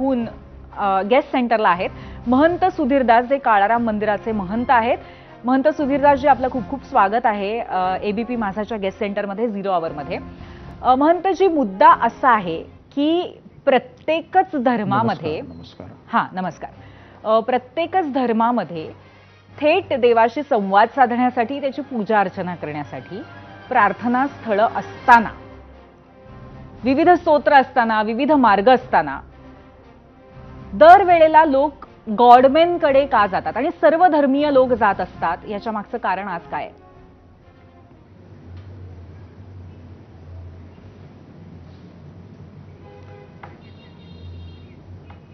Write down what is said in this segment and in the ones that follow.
येथून गेस्ट सेंटरला आहेत महंत सुधीरदास, जे काळाराम मंदिराचे महंत आहेत. महंत सुधीरदास जी, आपलं खूप खूप स्वागत आहे एबीपी माझाच्या गेस्ट सेंटरमध्ये 0 आवरमध्ये. महंतजी, मुद्दा असा आहे की प्रत्येकच धर्मामध्ये नमस्कार, प्रत्येकच धर्मामध्ये थेट देवाशी संवाद साधण्यासाठी, त्याची पूजा अर्चना करण्यासाठी प्रार्थना स्थळ असताना, विविध स्तोत्र असताना, विविध मार्ग असताना दरवेळेला लोक गॉडमेनकडे का जातात आणि सर्व धर्मीय लोक जात असतात? याच्या मागचं कारण आज काय?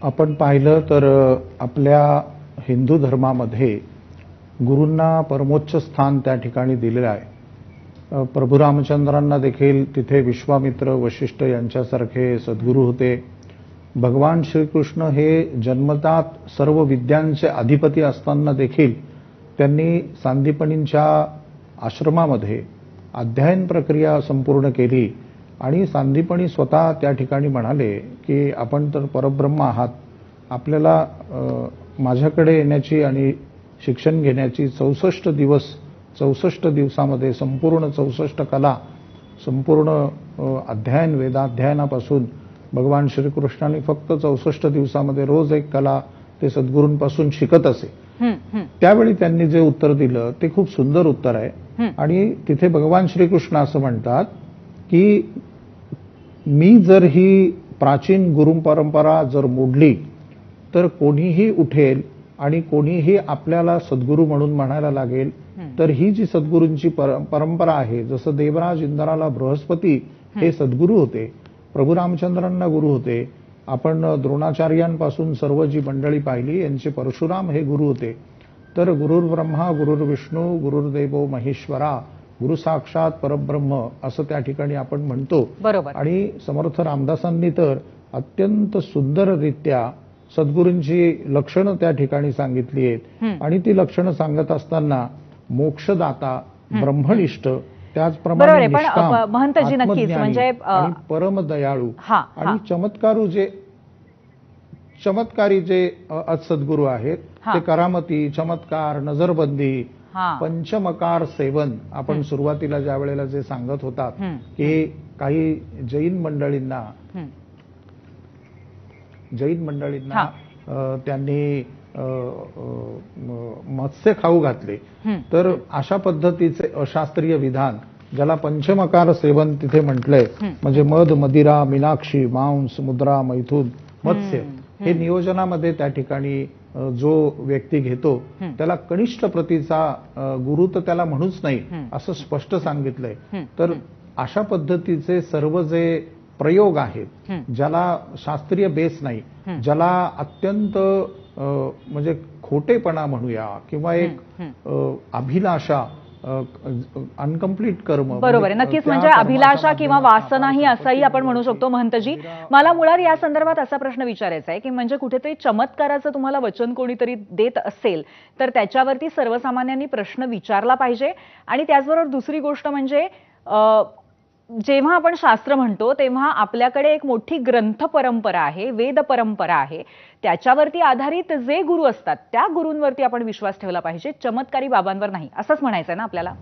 आपण पाहिलं तर आपल्या हिंदू धर्मामध्ये गुरूंना परमोच्च स्थान त्या ठिकाणी दिलेलं आहे. प्रभू रामचंद्रांना देखील तिथे विश्वामित्र, वशिष्ठ यांच्यासारखे सद्गुरू होते. भगवान श्रीकृष्ण हे जन्मतात सर्व विद्यांचे अधिपती असताना देखील त्यांनी सांदीपनींच्या आश्रमामध्ये अध्ययन प्रक्रिया संपूर्ण केली आणि सांदीपनी स्वतः त्या ठिकाणी म्हणाले की आपण तर परब्रह्म आहात, आपल्याला माझ्याकडे येण्याची आणि शिक्षण घेण्याची 64 दिवसामध्ये संपूर्ण 64 कला, संपूर्ण अध्ययन, वेदाध्ययनापासून भगवान श्रीकृष्णाने फक्त 64 दिवसामध्ये रोज एक कला ते सद्गुरूंपासून शिकत असे. त्यावेळी त्यांनी जे उत्तर दिलं ते खूप सुंदर उत्तर आहे. आणि तिथे भगवान श्रीकृष्ण असं म्हणतात की मी जर ही प्राचीन गुरु परंपरा जर मोडली तर कोणीही उठेल आणि कोणीही आपल्याला सद्गुरू म्हणून म्हणायला लागेल. तर ही जी सद्गुरूंची परंपरा आहे, जसं देवराज इंद्राला बृहस्पती हे सद्गुरू होते, प्रभू रामचंद्रांना गुरु होते, आपण द्रोणाचार्यांपासून सर्व जी मंडळी पाहिली यांचे परशुराम हे गुरु होते. तर गुरुर्ब्रह्मा गुरुर्विष्णू गुरुर्देवो महेश्वरा, गुरु साक्षात परब्रह्म असं त्या ठिकाणी आपण म्हणतो. आणि समर्थ रामदासांनी तर अत्यंत सुंदररित्या सद्गुरूंची लक्षणं त्या ठिकाणी सांगितली आहेत. आणि ती लक्षणं सांगत असताना मोक्षदाता, ब्रह्मनिष्ठ, त्याचप्रमाणे निष्काम, आत्मज्ञानी, परम दयाळू आणि चमत्कारी जे सद्गुरू आहेत ते करामती, चमत्कार, नजरबंदी, पंचमकार सेवन, आपण सुरुवातीला ज्या वेळेला जे सांगत होतात की काही जैन मंडळींना त्यांनी मत्स्य खाऊ घातले. तर अशा पद्धतीचे अशास्त्रीय विधान, ज्याला पंचमकार सेवन तिथे म्हटलंय, म्हणजे मध, मदिरा, मीनाक्षी, मांस, मुद्रा, मैथून, मत्स्य, हे नियोजनामध्ये त्या ठिकाणी जो व्यक्ती घेतो त्याला कनिष्ठ प्रतीचा गुरु तर त्याला म्हणूच नाही असं स्पष्ट सांगितलंय. तर अशा पद्धतीचे सर्व जे प्रयोग आहेत, ज्याला शास्त्रीय बेस नाही, ज्याला अत्यंत म्हणजे खोटेपणा म्हणूया किंवा एक अभिलाषा, अनकम्प्लीट कर्म, बरोबर आहे, नक्कीच. म्हणजे अभिलाषा किंवा वासना ही असंही आपण म्हणू शकतो. महंतजी, मला मुळात या संदर्भात असा प्रश्न विचारायचा आहे की म्हणजे कुठेतरी चमत्काराचं तुम्हाला वचन कोणीतरी देत असेल तर त्याच्यावरती सर्वसामान्यांनी प्रश्न विचारला पाहिजे. आणि त्याचबरोबर दुसरी गोष्ट म्हणजे जेव्हा आपण शास्त्र म्हणतो तेव्हा आपल्याकडे एक मोठी ग्रंथ परंपरा आहे, वेद परंपरा आहे, त्याच्यावरती आधारित जे गुरु असतात त्या गुरूंवरती आपण विश्वास ठेवला पाहिजे, चमत्कारी बाबांवर नाही, असंच म्हणायचंय ना आपल्याला?